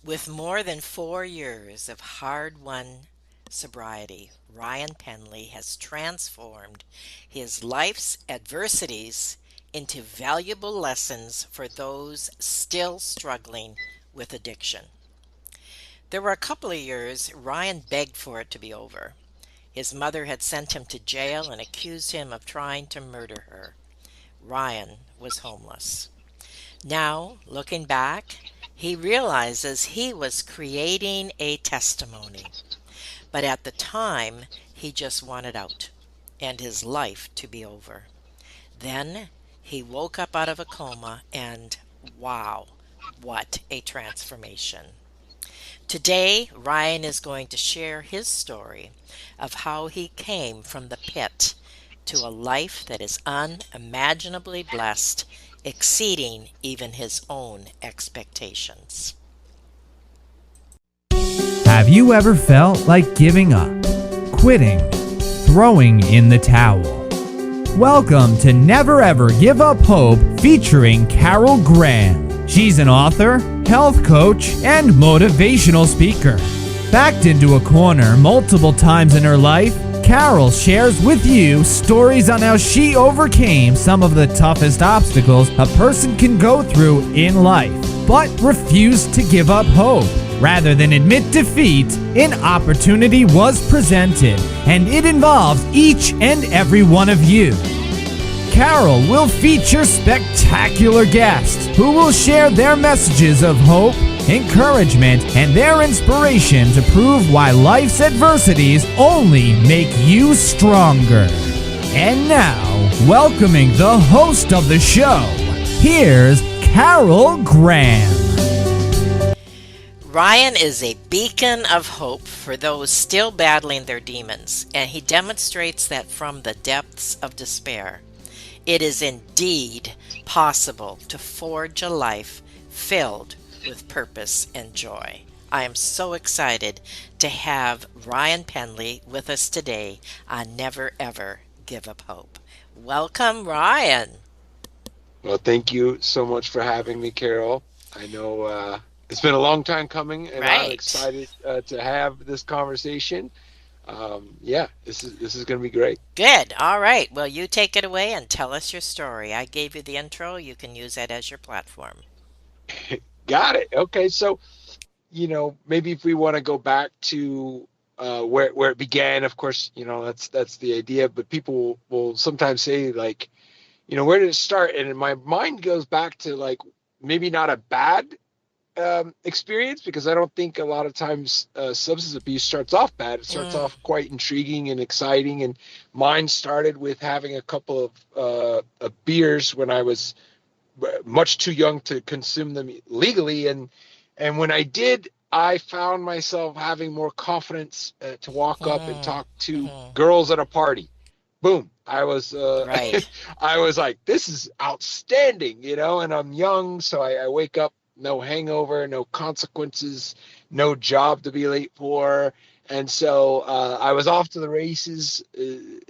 With more than 4 years of hard-won sobriety, Ryan Penley has transformed his life's adversities into valuable lessons for those still struggling with addiction. There were a couple of years Ryan begged for it to be over. His mother had sent him to jail and accused him of trying to murder her. Ryan was homeless. Now, looking back, he realizes he was creating a testimony. But at the time, he just wanted out and his life to be over. Then he woke up out of a coma and wow, what a transformation. Today, Ryan is going to share his story of how he came from the pit to a life that is unimaginably blessed, exceeding even his own expectations. Have you ever felt like giving up, quitting, throwing in the towel? Welcome to Never Ever Give Up Hope featuring Carol Graham. She's an author, health coach, and motivational speaker. Backed into a corner multiple times in her life, Carol shares with you stories on how she overcame some of the toughest obstacles a person can go through in life, but refused to give up hope. Rather than admit defeat, an opportunity was presented, and it involves each and every one of you. Carol will feature spectacular guests who will share their messages of hope, encouragement, and their inspiration to prove why life's adversities only make you stronger. And now, welcoming the host of the show, here's Carol Graham. Ryan is a beacon of hope for those still battling their demons, and he demonstrates that from the depths of despair, it is indeed possible to forge a life filled with purpose and joy. I am so excited to have Ryan Penley with us today on Never Ever Give Up Hope. Welcome, Ryan. Well, thank you so much for having me, Carol. I know it's been a long time coming, and I'm Right. excited to have this conversation. Yeah, this is going to be great. Good. All right. Well, you take it away and tell us your story. I gave you the intro. You can use that as your platform. Got it. Okay, so maybe if we want to go back to where it began, of course, that's the idea. But people will sometimes say like, where did it start? And my mind goes back to like maybe not a bad experience, because I don't think a lot of times substance abuse starts off bad. It starts Mm, off quite intriguing and exciting. And mine started with having a couple of beers when I was much too young to consume them legally. And when I did, I found myself having more confidence to walk up and mm, talk to mhm. girls at a party. Boom. I was Right. I was like, this is outstanding, and I'm young, so I wake up, no hangover, no consequences, no job to be late for. And so I was off to the races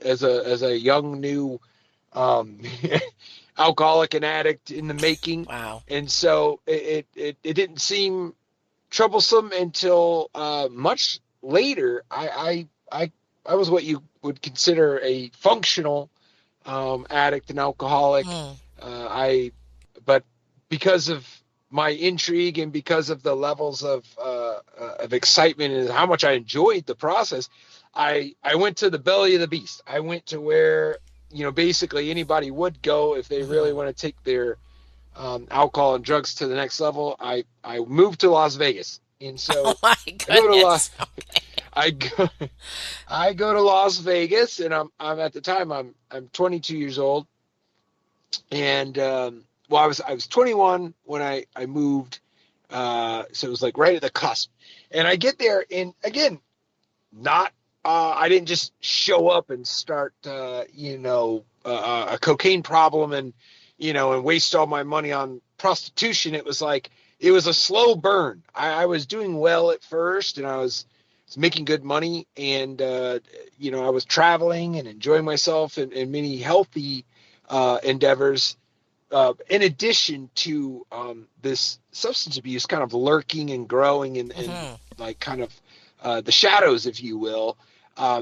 as a young new um, alcoholic and addict in the making. Wow. And so it didn't seem troublesome until much later. I was what you would consider a functional addict and alcoholic. Mm, I but because of my intrigue and because of the levels of excitement and how much I enjoyed the process, I went to the belly of the beast. I went to where basically anybody would go if they really mhm. want to take their alcohol and drugs to the next level. I moved to Las Vegas, and Oh so my I go to La, goodness. Okay. I go I go to Las Vegas, and I'm at the time I'm 22 years old, and well I was 21 when I moved, so it was like right at the cusp, and I get there, and again, not I didn't just show up and start a cocaine problem and waste all my money on prostitution. It was like it was a slow burn. I was doing well at first, and I was making good money, and I was traveling and enjoying myself in many healthy endeavors. in addition to this substance abuse kind of lurking and growing in Mm-hmm. like kind of the shadows, if you will,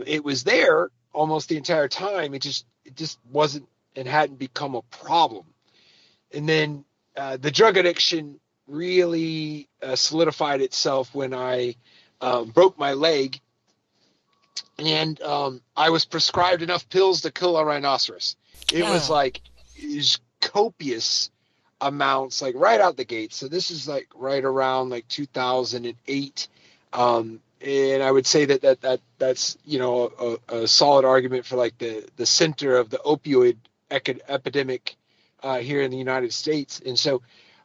it was there almost the entire time. It just wasn't and hadn't become a problem. And then the drug addiction really solidified itself when I broke my leg, and I was prescribed enough pills to kill a rhinoceros. It was Hmm. like it was copious amounts, like right out the gate. So this is like right around like 2008. And I would say that's a solid argument for like the center of the opioid epidemic here in the United States. And so,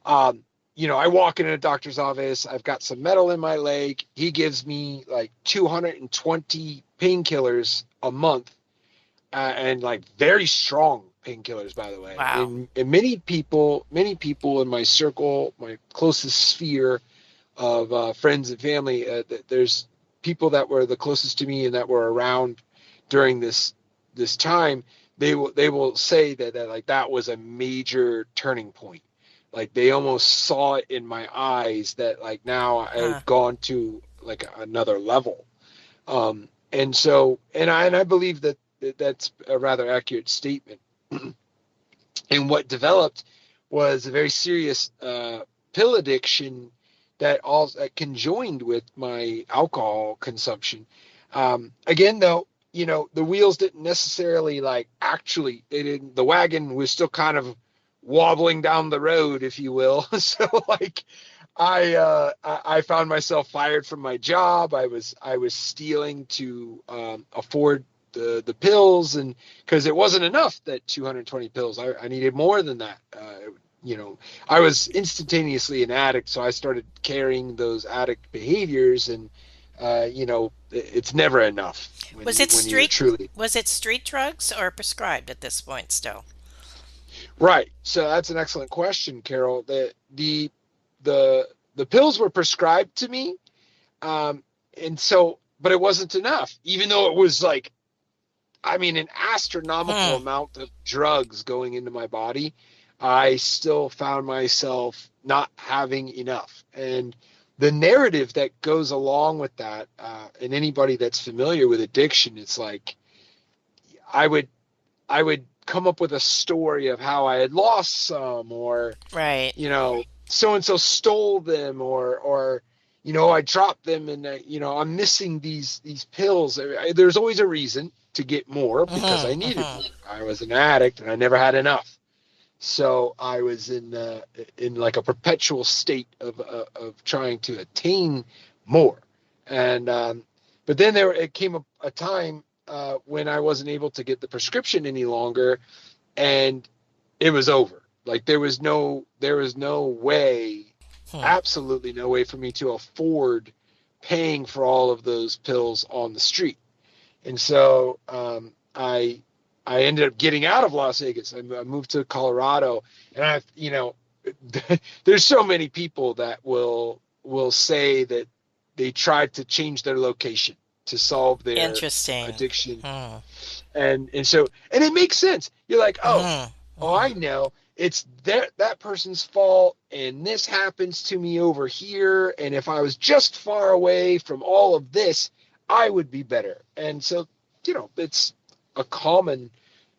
I walk into a doctor's office. I've got some metal in my leg. He gives me like 220 painkillers a month, and like very strong painkillers, by the way. Wow. And many people in my circle, my closest sphere of friends and family, there's people that were the closest to me and that were around during this time. They will say that like that was a major turning point. Like they almost saw it in my eyes that like now I Huh. had gone to like another level. And so, and I believe that's a rather accurate statement. And what developed was a very serious pill addiction that conjoined with my alcohol consumption. Again, though, the wheels didn't necessarily like actually. They didn't. The wagon was still kind of wobbling down the road, if you will. So like I found myself fired from my job. I was stealing to afford the pills, and because it wasn't enough, that 220 pills, I needed more than that. You know, I was instantaneously an addict, so I started carrying those addict behaviors, and it's never enough when Was you it when you're street truly was it street drugs or prescribed at this point still? right. So that's an excellent question, Carol. The pills were prescribed to me, um, and so, but it wasn't enough, even though it was like, I mean, an astronomical Hmm. amount of drugs going into my body. I still found myself not having enough. And the narrative that goes along with that, and anybody that's familiar with addiction, it's like I would I would come up with a story of how I had lost some, or Right. so and so stole them, or I dropped them, and I'm missing these pills. There's always a reason to get more because I Mm-hmm. needed Mm-hmm. more. I was an addict and I never had enough. So I was in like a perpetual state of trying to attain more. And but then it came a time when I wasn't able to get the prescription any longer, and it was over. Like there was no way, Hmm. absolutely no way for me to afford paying for all of those pills on the street. And so I ended up getting out of Las Vegas. I moved to Colorado, and there's so many people that will say that they tried to change their location to solve their Interesting. addiction. Hmm. And it makes sense. You're like, Mm-hmm. oh, Mm-hmm. I know. It's that person's fault, and this happens to me over here. And if I was just far away from all of this, I would be better. And so, it's a common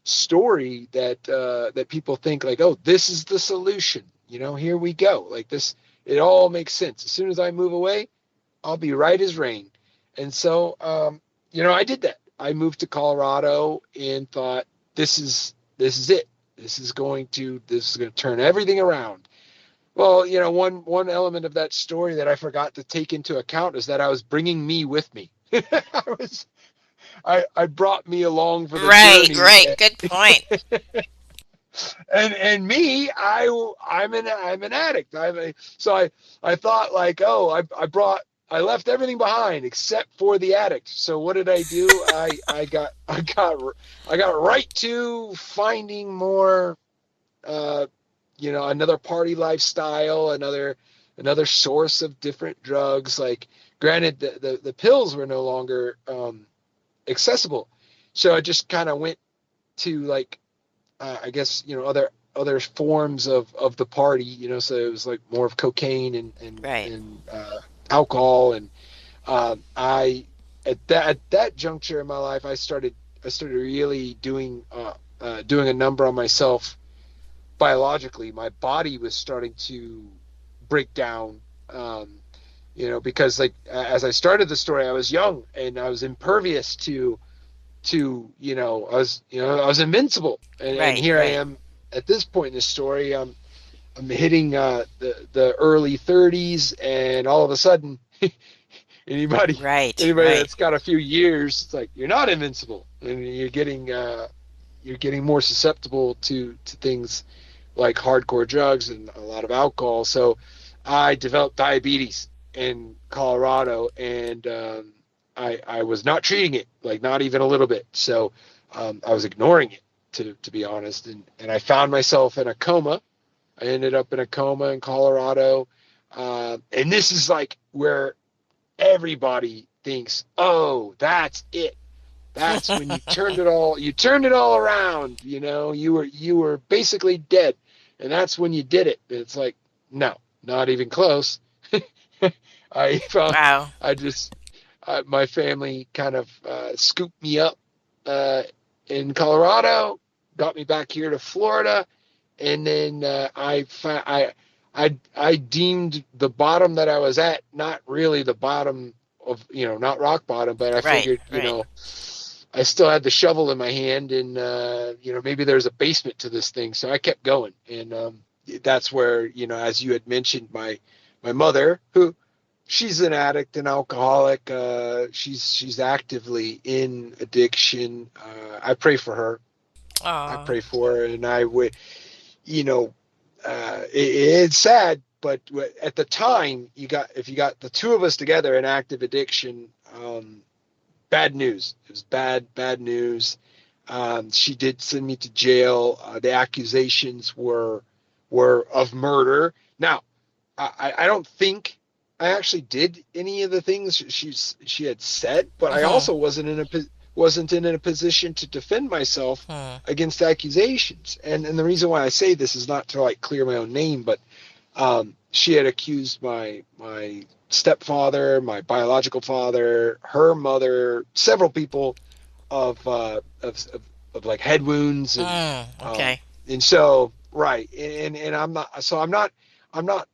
story that people think like, oh, this is the solution. Here we go. Like this, it all makes sense. As soon as I move away, I'll be right as rain. And so, I did that. I moved to Colorado and thought, this is it. This is going to turn everything around. Well, one element of that story that I forgot to take into account is that I was bringing me with me. I brought me along for the Right. journey, Right. Good point. and me, I'm an addict. So I thought like, oh, I left everything behind except for the addict. So what did I do? I got right to finding more, uh, another party lifestyle, another source of different drugs. Like, granted, the pills were no longer accessible, so I just kind of went to like, I guess, other other forms of the party, so it was like more of cocaine Right. and alcohol. And I at that juncture in my life, I started really doing a number on myself biologically. My body was starting to break down. Because like as I started the story, I was young and I was impervious I was invincible, and Right. here I Right. am at this point in the story. I'm hitting the early 30s, and all of a sudden, anybody Right. anybody Right. that's got a few years, it's like you're not invincible, and you're getting more susceptible to things like hardcore drugs and a lot of alcohol. So I developed diabetes in Colorado, and I was not treating it, like not even a little bit. So I was ignoring it, to be honest, and I found myself in a coma. I ended up in a coma in Colorado, and this is like where everybody thinks, oh, that's it. That's when you turned it all around. You were basically dead, and that's when you did it. It's like, no, not even close. I found Wow. I just my family kind of scooped me up uh, in Colorado, got me back here to Florida, and then I deemed the bottom that I was at not really the bottom of, not rock bottom, but I Right. figured, Right. I still had the shovel in my hand, and maybe there's a basement to this thing, so I kept going. And that's where, as you had mentioned, my mother, who she's an addict, an alcoholic, she's actively in addiction. I pray for her. I Oh. pray for her, and I would, you know, it's sad, but at the time, if you got the two of us together in active addiction, bad news. It was bad news. She did send me to jail. The accusations were of murder. Now, I don't think I actually did any of the things she had said, but I Hmm. also wasn't in a position to defend myself Hmm. against accusations. And the reason why I say this is not to like clear my own name, but she had accused my stepfather, my biological father, her mother, several people of of like head wounds, Okay. and so right, and I'm not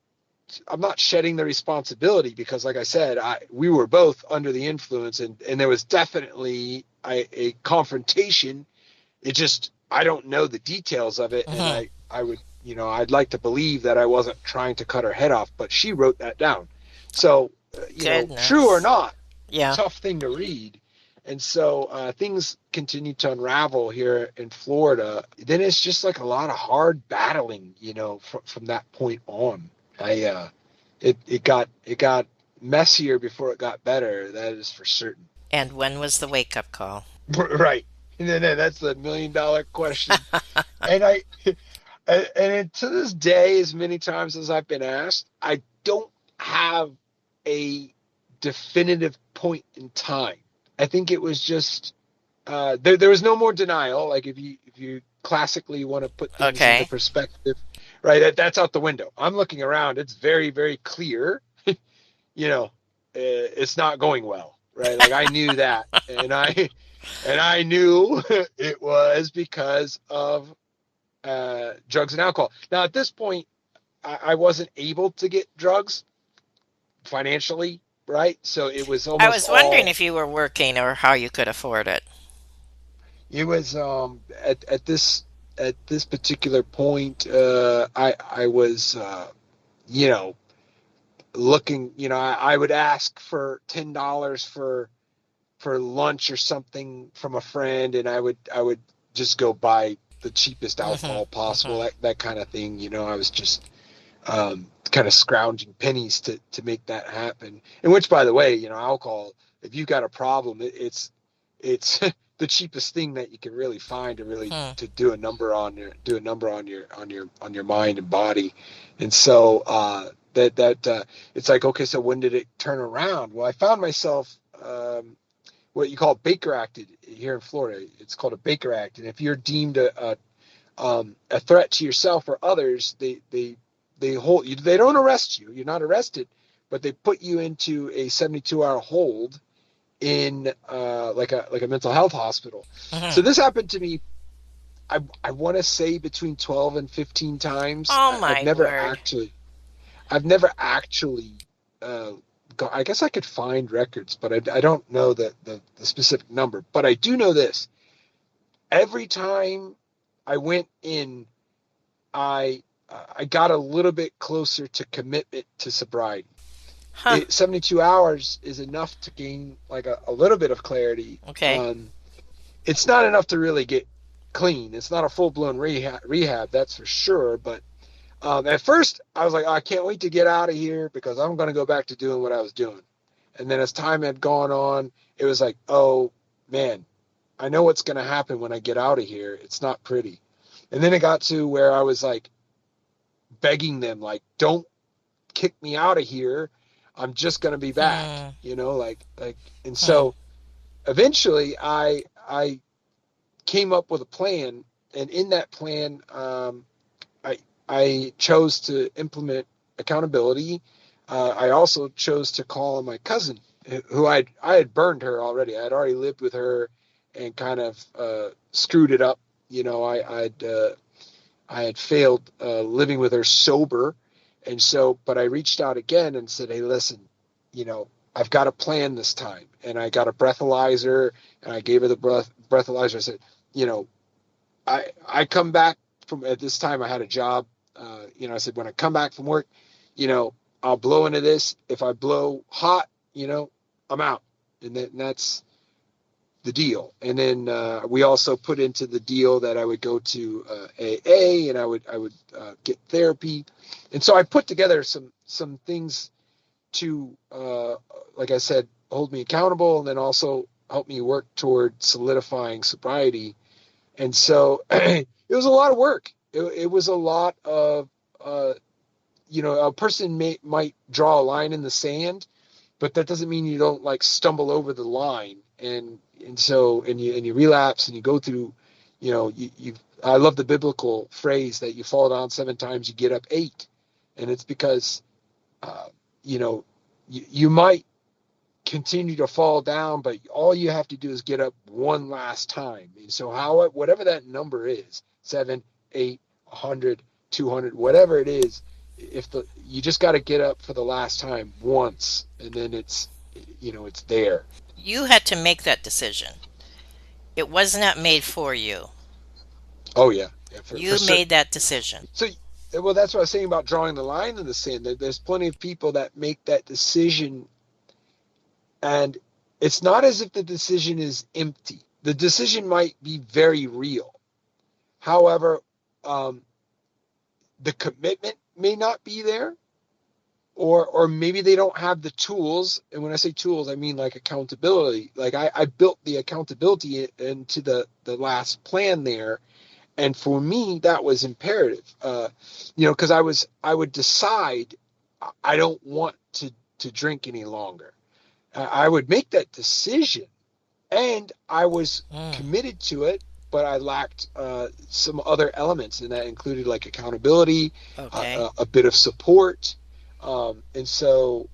I'm not shedding the responsibility, because like I said, we were both under the influence, and there was definitely a confrontation. It just, I don't know the details of it, and Hmm. I would, I'd like to believe that I wasn't trying to cut her head off, but she wrote that down. So true or Goodness. not, Yeah. tough thing to read. And so things continue to unravel here in Florida. Then it's just like a lot of hard battling, from that point on. It got messier before it got better. That is for certain. And when was the wake up call? Right. And then that's the $1 million question. And to this day, as many times as I've been asked, I don't have a definitive point in time. I think it was just there was no more denial. Like if you classically want to put things into Okay. perspective, right? That's out the window. I'm looking around. It's very, very clear. It's not going well, right? Like I knew that, and I knew it was because of drugs and alcohol. Now at this point, I wasn't able to get drugs financially, right? So it was I almost was wondering all. if you were working or how you could afford it. It was at this particular point, I was you know looking. I would ask for $10 for lunch or something from a friend, and I would just go buy the cheapest Hmm. alcohol possible, Hmm. that kind of thing. I was just kind of scrounging pennies to make that happen. And which, by the way, alcohol, if you've got a problem, it's the cheapest thing that you can really find to really Hmm. to do a number on your mind and body. And so that it's like, okay, so when did it turn around? Well, I found myself what you call Baker acted here in Florida. It's called a Baker Act, and if you're deemed a threat to yourself or others, they hold you. They don't arrest you. You're not arrested, but they put you into a 72-hour hold in like a mental health hospital. So Mhm. this happened to me. I want to say between 12 and 15 times. Oh my word. I've never actually I guess I could find records, but I don't know the specific number. But I do know this: every time I went in, I I got a little bit closer to commitment to sobriety. Huh. 72 hours is enough to gain like a little bit of clarity. Okay. It's not enough to really get clean. It's not a full blown rehab, that's for sure. But at first, I was like, oh, I can't wait to get out of here because I'm going to go back to doing what I was doing. And then as time had gone on, it was like, oh man, I know what's going to happen when I get out of here. It's not pretty. And then it got to where I was like begging them, like, don't kick me out of here. I'm just going to be back, Hmm. and Hmm. so eventually I came up with a plan. And in that plan, I chose to implement accountability. I also chose to call on my cousin, who I had burned her already. I had already lived with her and kind of screwed it up. I had failed living with her sober, and so but I reached out again and said, "Hey, listen, I've got a plan this time." And I got a breathalyzer, and I gave her the breathalyzer. I said, you know, I come back from at this time I had a job. I said when I come back from work, you know, I'll blow into this. If I blow hot, I'm out, and that's the deal. And then we also put into the deal that I would go to AA and I would get therapy. And so I put together some things to, like I said, hold me accountable and then also help me work toward solidifying sobriety. And so it was a lot of work. It was a lot of, a person might draw a line in the sand, but that doesn't mean you don't like stumble over the line. And you relapse and you go through, you I love the biblical phrase that you fall down 7 times, you get up 8. And it's because, uh, you know, you might continue to fall down, but all you have to do is get up one last time. And so whatever that number is, 7, 8, 100, 200, whatever it is, if you just got to get up for the last time once, and then it's there. You had to make that decision. It was not made for you. Oh yeah, yeah, for You made certain. that decision. So, well, that's what I was saying about drawing the line in the sand. There's plenty of people that make that decision, and it's not as if the decision is empty. The decision might be very real. However, um, the commitment may not be there, or maybe they don't have the tools. And when I say tools, I mean like accountability. Like I built the accountability into the last plan there, and for me that was imperative. Because I would decide I don't want to drink any longer. I would make that decision, and I was Mm. committed to it, but I lacked some other elements, and that included like accountability, Okay. a bit of support, and so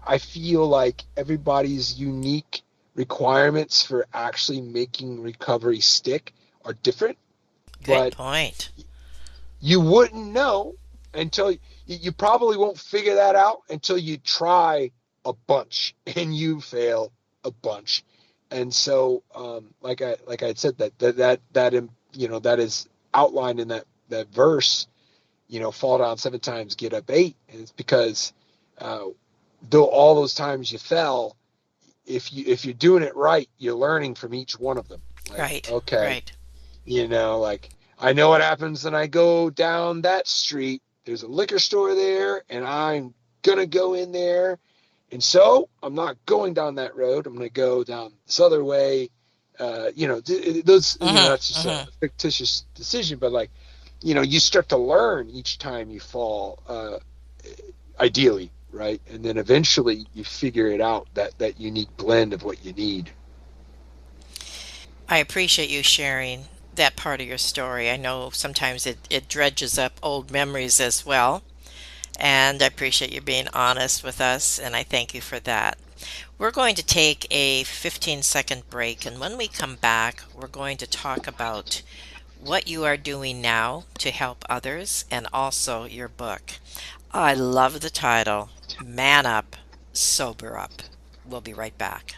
I feel like everybody's unique requirements for actually making recovery stick are different, Good but point. you wouldn't know until you probably won't figure that out until you try a bunch and you fail a bunch. And so like I had said, that is outlined in that verse, fall down 7 times, get up 8. And it's because uh, though all those times you fell, if you're doing it right, you're learning from each one of them. Like, Right. okay, Right. like I know what happens when I go down that street. There's a liquor store there, and I'm gonna go in there, and so I'm not going down that road. I'm gonna go down this other way. Mhm. That's just a Mhm. fictitious decision, but like, you start to learn each time you fall. Ideally, right, and then eventually you figure it out, that unique blend of what you need. I appreciate you sharing that part of your story. I know sometimes it dredges up old memories as well. And I appreciate you being honest with us, and I thank you for that. We're going to take a 15-second break, and when we come back, we're going to talk about what you are doing now to help others and also your book. I love the title, Man Up, Sober Up. We'll be right back.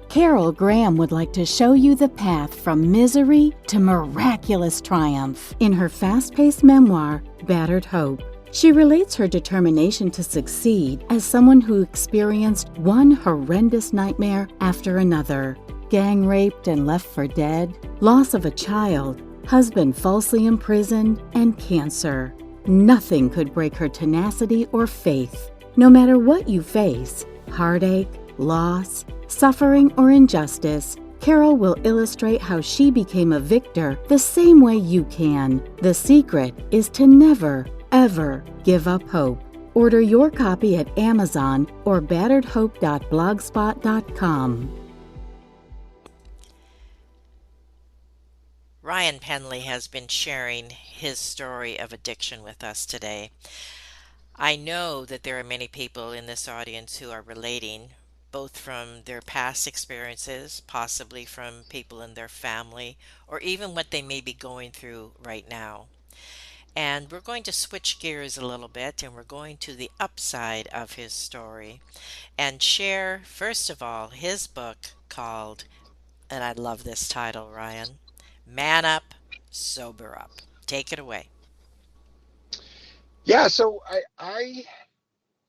Carol Graham would like to show you the path from misery to miraculous triumph in her fast-paced memoir, Battered Hope. She relates her determination to succeed as someone who experienced one horrendous nightmare after another. Gang raped and left for dead, loss of a child, husband falsely imprisoned, and cancer. Nothing could break her tenacity or faith. No matter what you face, heartache, loss, suffering, or injustice, Carol will illustrate how she became a victor the same way you can. The secret is to never, ever give up hope. Order your copy at Amazon or batteredhope.blogspot.com. Ryan Penley has been sharing his story of addiction with us today. I know that there are many people in this audience who are relating, both from their past experiences, possibly from people in their family, or even what they may be going through right now. And we're going to switch gears a little bit and we're going to the upside of his story and share, first of all, his book called, and I love this title, Ryan, Man Up, Sober Up. Take it away. Yeah, so I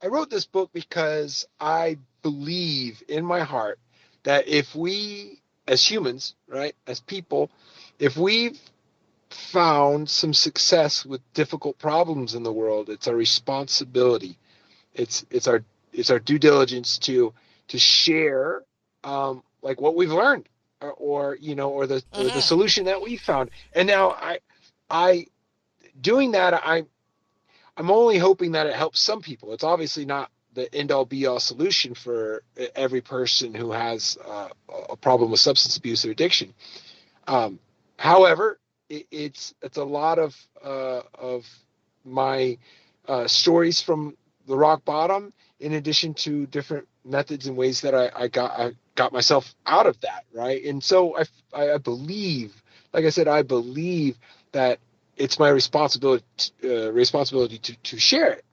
wrote this book because I believe in my heart that if we, as humans, right, as people, if we've found some success with difficult problems in the world, it's our responsibility. It's our due diligence to share like what we've learned or the Mm-hmm. solution that we found. And now I doing that I'm only hoping that it helps some people. It's obviously not the end all be all solution for every person who has a problem with substance abuse or addiction. Um, However, it's a lot of my stories from the rock bottom, in addition to different methods and ways that I got myself out of that, right? And so I believe, like I said, I believe that it's my responsibility to share it.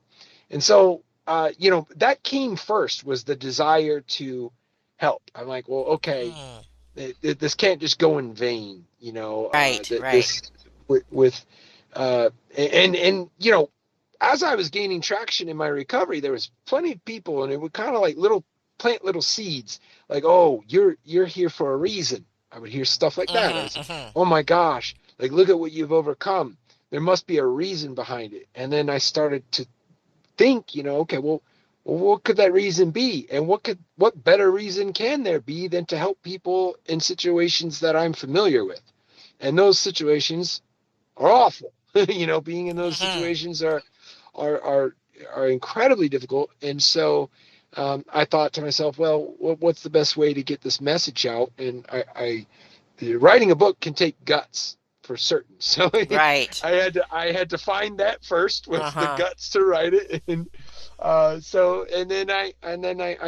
And so that came first, was the desire to help. I'm like, well, okay, Mm. this can't just go in vain, Right, that right. this with and as I was gaining traction in my recovery, there was plenty of people, and it would kind of like plant little seeds, like, oh, you're here for a reason. I would hear stuff like that. I Mm-hmm, was, mm-hmm. oh my gosh, like, look at what you've overcome. There must be a reason behind it. And then I started to think, okay, well, what could that reason be? And what better reason can there be than to help people in situations that I'm familiar with? And those situations are awful. Being in those Mm-hmm. situations are are are incredibly difficult. And so I thought to myself, well, what's the best way to get this message out? And writing a book can take guts for certain. So Right. I had to find that first, was the Uh-huh. guts to write it. And I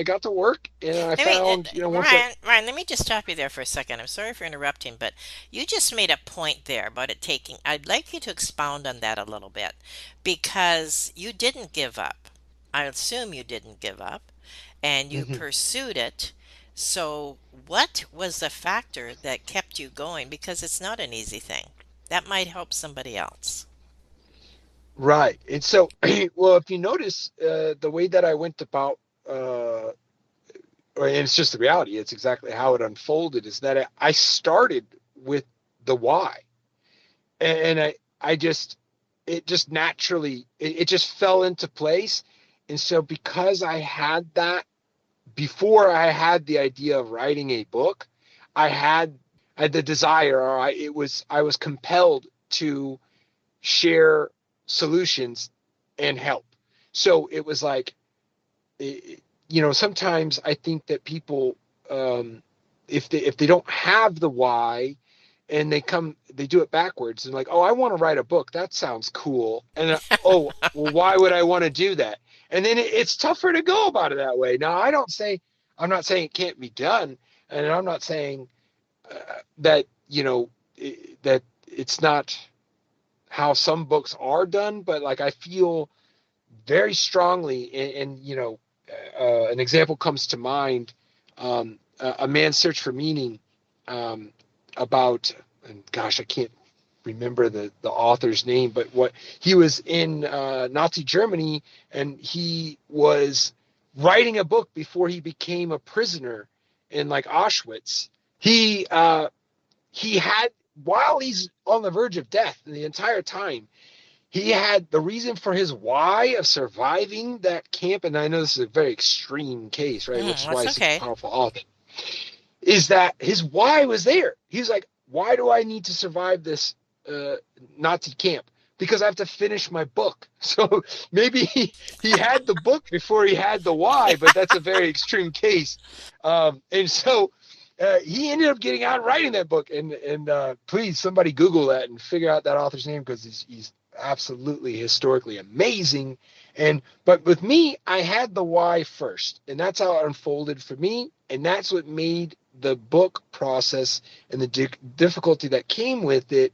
got to work, and I Let me, found, once I. Ryan, let me just stop you there for a second. I'm sorry for interrupting, but you just made a point there about it taking. I'd like you to expound on that a little bit because you didn't give up. I assume you didn't give up and you Mhm. pursued it. So, what was the factor that kept you going? Because it's not an easy thing. That might help somebody else. Right. And so, well, if you notice, the way that I went about, and it's just the reality, it's exactly how it unfolded, is that I started with the why. And I just, it just naturally, it just fell into place. And so, because I had that before I had the idea of writing a book, I had the desire, or I was compelled to share solutions and help. So it was like, sometimes I think that people, if they don't have the why, and they do it backwards and like, oh, I want to write a book. That sounds cool. And oh, well, why would I want to do that? And then it's tougher to go about it that way. Now, I'm not saying it can't be done. And I'm not saying that, that it's not how some books are done, but like, I feel very strongly, and an example comes to mind, A Man's Search for Meaning, about, and gosh, I can't remember the author's name, but what he was in Nazi Germany, and he was writing a book before he became a prisoner in like Auschwitz. He had, while he's on the verge of death, the entire time, he had the reason for his why of surviving that camp. And I know this is a very extreme case, right? Which is why he's such a powerful author. Is that his why was there? He's like, why do I need to survive this Nazi camp? Because I have to finish my book. So maybe he had the book before he had the why, but that's a very extreme case. And so he ended up getting out and writing that book. And please, somebody Google that and figure out that author's name, because he's absolutely historically amazing. But with me, I had the why first, and that's how it unfolded for me. And that's what made the book process and the difficulty that came with it.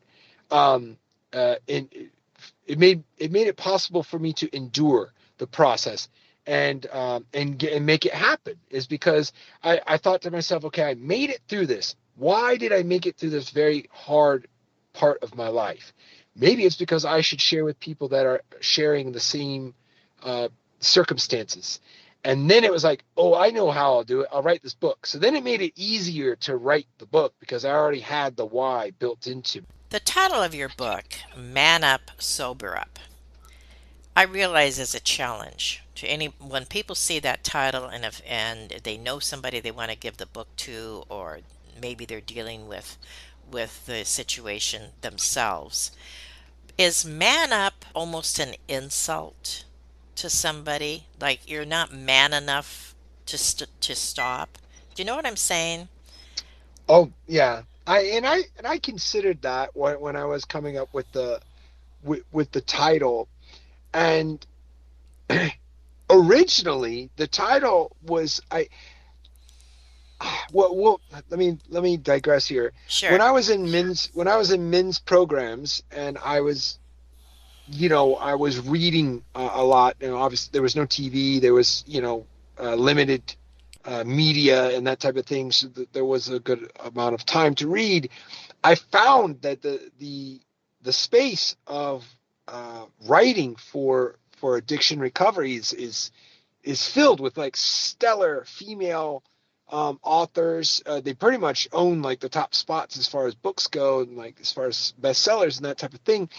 And it made it possible for me to endure the process and make it happen, is because I thought to myself, okay, I made it through this. Why did I make it through this very hard part of my life? Maybe it's because I should share with people that are sharing the same circumstances. And then it was like, oh, I know how I'll do it. I'll write this book. So then it made it easier to write the book because I already had the why built into it. The title of your book, Man Up, Sober Up, I realize is a challenge to any when people see that title and they know somebody they want to give the book to, or maybe they're dealing with the situation themselves. Is man up almost an insult to somebody? Like you're not man enough to stop? Do you know what I'm saying? Oh yeah, I considered that when I was coming up with the title, and originally the title was well, let me digress here. Sure. When I was in men's programs, and I was reading a lot. Obviously there was no TV, there was limited media and that type of thing, so that there was a good amount of time to read. I found that the space of writing for addiction recovery is filled with like stellar female authors. They pretty much own like the top spots as far as books go, and like as far as bestsellers and that type of thing.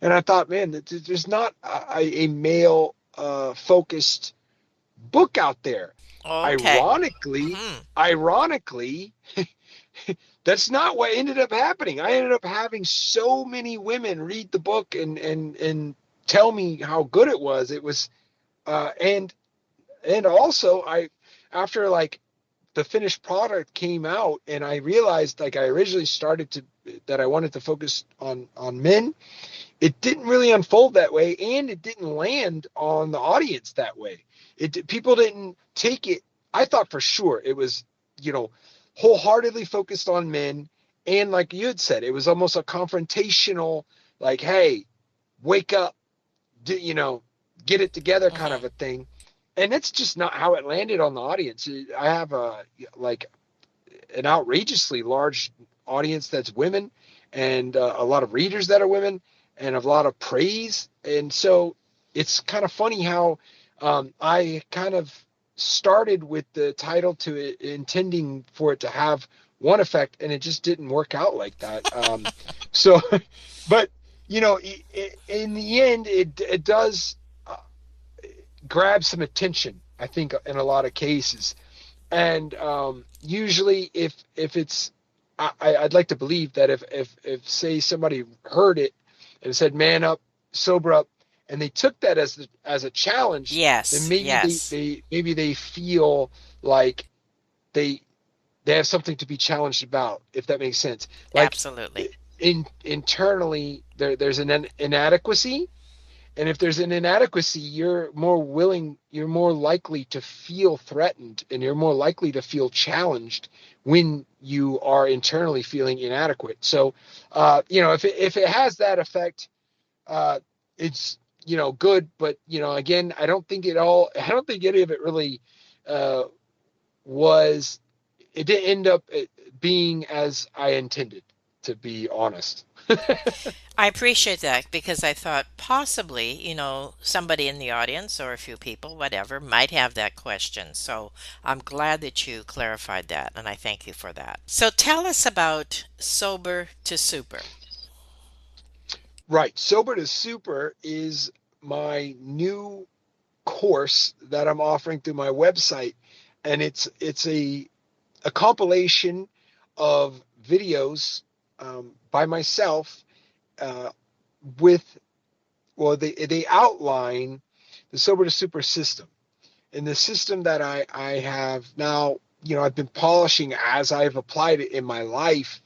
And I thought, man, there's not a male focused book out there. Okay. Ironically, that's not what ended up happening. I ended up having so many women read the book and tell me how good it was. It was, and also after like the finished product came out, and I realized, like, I originally that I wanted to focus on men. It didn't really unfold that way, and it didn't land on the audience that way. People didn't take it. I thought for sure it was, wholeheartedly focused on men. And like you had said, it was almost a confrontational, like, hey, wake up, get it together kind of a thing. And that's just not how it landed on the audience. I have an outrageously large audience that's women, and a lot of readers that are women, and a lot of praise. And so it's kind of funny how I kind of started with the title intending for it to have one effect, and it just didn't work out like that. But in the end, it does grab some attention, I think, in a lot of cases. And usually if it's, I'd like to believe that if say somebody heard it and said, man up, sober up, and they took that as a challenge, Yes. then maybe Yes. they feel like they they have something to be challenged about, if that makes sense. Like Absolutely. internally, there's an inadequacy. And if there's an inadequacy, you're more likely to feel threatened, and you're more likely to feel challenged when you are internally feeling inadequate. So, if it has that effect, it's, good. But, again, I don't think any of it really uh, it didn't end up being as I intended, to be honest. I appreciate that because I thought possibly, somebody in the audience or a few people, whatever, might have that question. So I'm glad that you clarified that, and I thank you for that. So tell us about Sober to Super. Right. Sober to Super is my new course that I'm offering through my website, and it's a compilation of videos by myself uh, with they outline the Sober to Super system, and the system that I have now, I've been polishing as I've applied it in my life.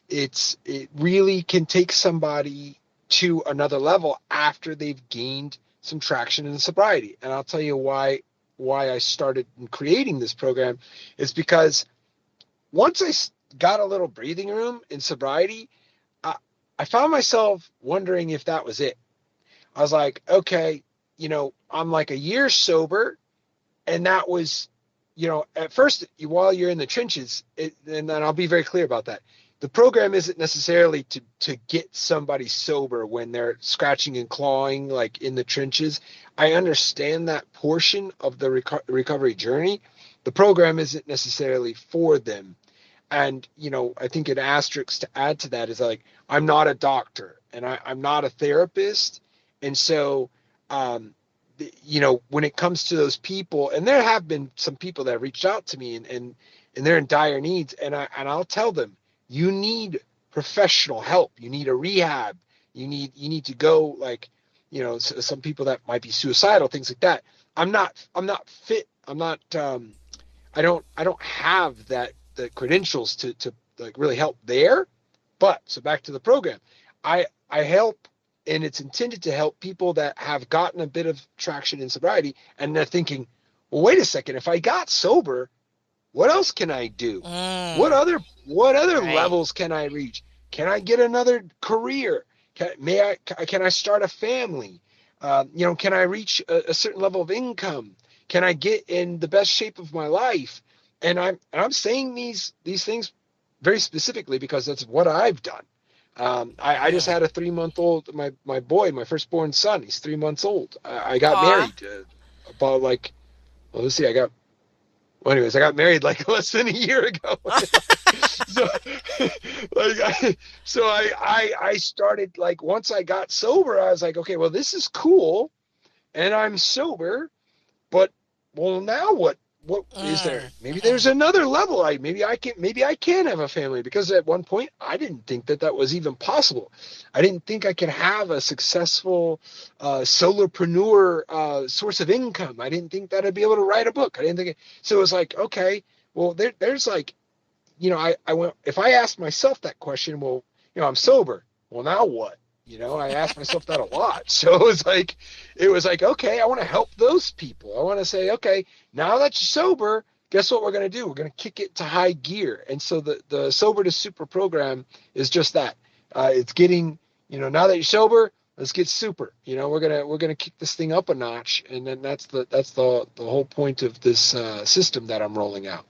It really can take somebody to another level after they've gained some traction in sobriety. And I'll tell you why I started creating this program is because once I got a little breathing room in sobriety, I, I found myself wondering if that was it. I was like, okay, I'm like a year sober, and that was, at first, while you're in the trenches, and then I'll be very clear about that. The program isn't necessarily to get somebody sober when they're scratching and clawing like in the trenches. I understand that portion of the recovery journey. The program isn't necessarily for them. And, I think an asterisk to add to that is like, I'm not a doctor, and I'm not a therapist. And so, when it comes to those people, and there have been some people that have reached out to me and they're in dire needs, and I'll tell them, you need professional help. You need a rehab. You need to go, like, some people that might be suicidal, things like that. I'm not fit. I'm not, I don't have the credentials to like really help there. But so back to the program, I help, and it's intended to help people that have gotten a bit of traction in sobriety, and they're thinking, well, wait a second, if I got sober, what else can I do? What Mm, other right. levels can I reach? Can I get another career? Can I start a family? Can I reach a certain level of income? Can I get in the best shape of my life? And I'm saying these things very specifically because that's what I've done. I just Mm. had a 3 month old, my boy, my firstborn son. He's 3 months old. I got Aw. married about like, well, let's see, I got married like less than a year ago. so like I started, like, once I got sober, I was like, okay, well, this is cool, and I'm sober, but, well, now what is there? Mm, Maybe mhm. there's another level. Maybe I can have a family, because at one point I didn't think that was even possible. I didn't think I could have a successful solopreneur source of income. I didn't think that I'd be able to write a book. I didn't think so. It was like, okay, well, there's like, I went, if I asked myself that question, well, I'm sober. Well, now what? I asked myself that a lot. So it was like, okay, I want to help those people. I want to say, okay, now that you're sober, guess what we're going to do? We're going to kick it to high gear. And so the Sober to Super program is just that. It's getting, now that you're sober, let's get super. We're gonna kick this thing up a notch, and then that's the whole point of this system that I'm rolling out.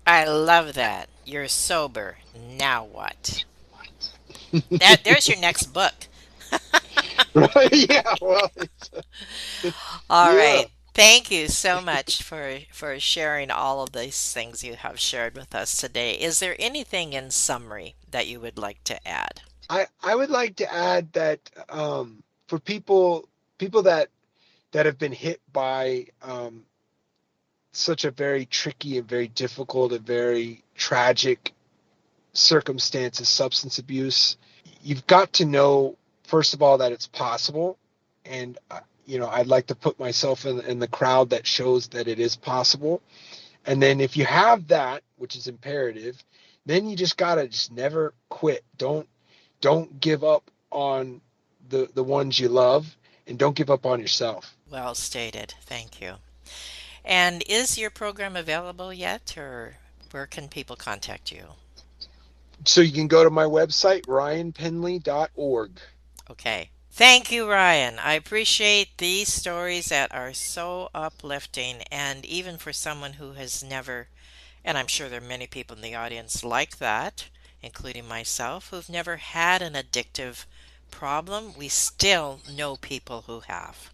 I love that. You're sober. Now what? There's your next book. Right? Yeah. Well, All yeah. right. Thank you so much for sharing all of these things you have shared with us today. Is there anything in summary that you would like to add? I would like to add that for people that have been hit by such a very tricky and very difficult and very tragic circumstance as substance abuse, you've got to know, first of all, that it's possible. And I'd like to put myself in the crowd that shows that it is possible. And then if you have that, which is imperative, then you just gotta just never quit. Don't give up on the ones you love, and don't give up on yourself. Well stated. Thank you. And is your program available yet, or where can people contact you? So you can go to my website, ryanpenley.org. Okay. Thank you, Ryan. I appreciate these stories that are so uplifting, and even for someone who has never, and I'm sure there are many people in the audience like that, including myself, who've never had an addictive problem, we still know people who have.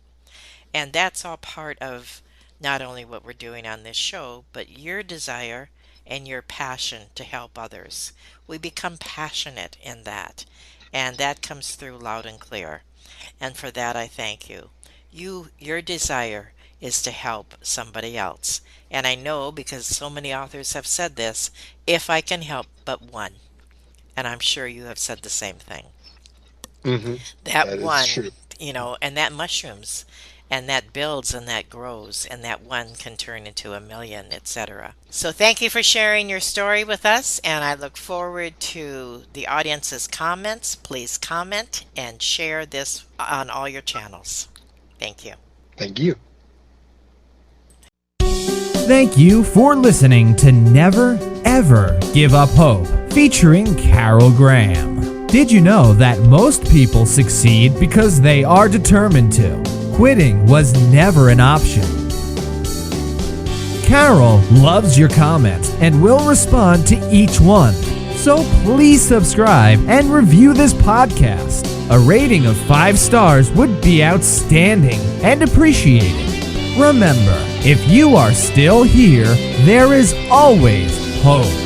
And that's all part of not only what we're doing on this show, but your desire and your passion to help others. We become passionate in that, and that comes through loud and clear. And for that, I thank you. Your desire is to help somebody else. And I know, because so many authors have said this, if I can help but one. And I'm sure you have said the same thing. Mm-hmm. That That is one, true. and that mushrooms, and that builds and that grows, and that one can turn into a million, etc. So thank you for sharing your story with us, and I look forward to the audience's comments. Please comment and share this on all your channels. Thank you. Thank you. Thank you for listening to Never Ever Give Up Hope, featuring Carol Graham. Did you know that most people succeed because they are determined to? Quitting was never an option. Carol loves your comments and will respond to each one. So please subscribe and review this podcast. A rating of 5 stars would be outstanding and appreciated. Remember, if you are still here, there is always hope.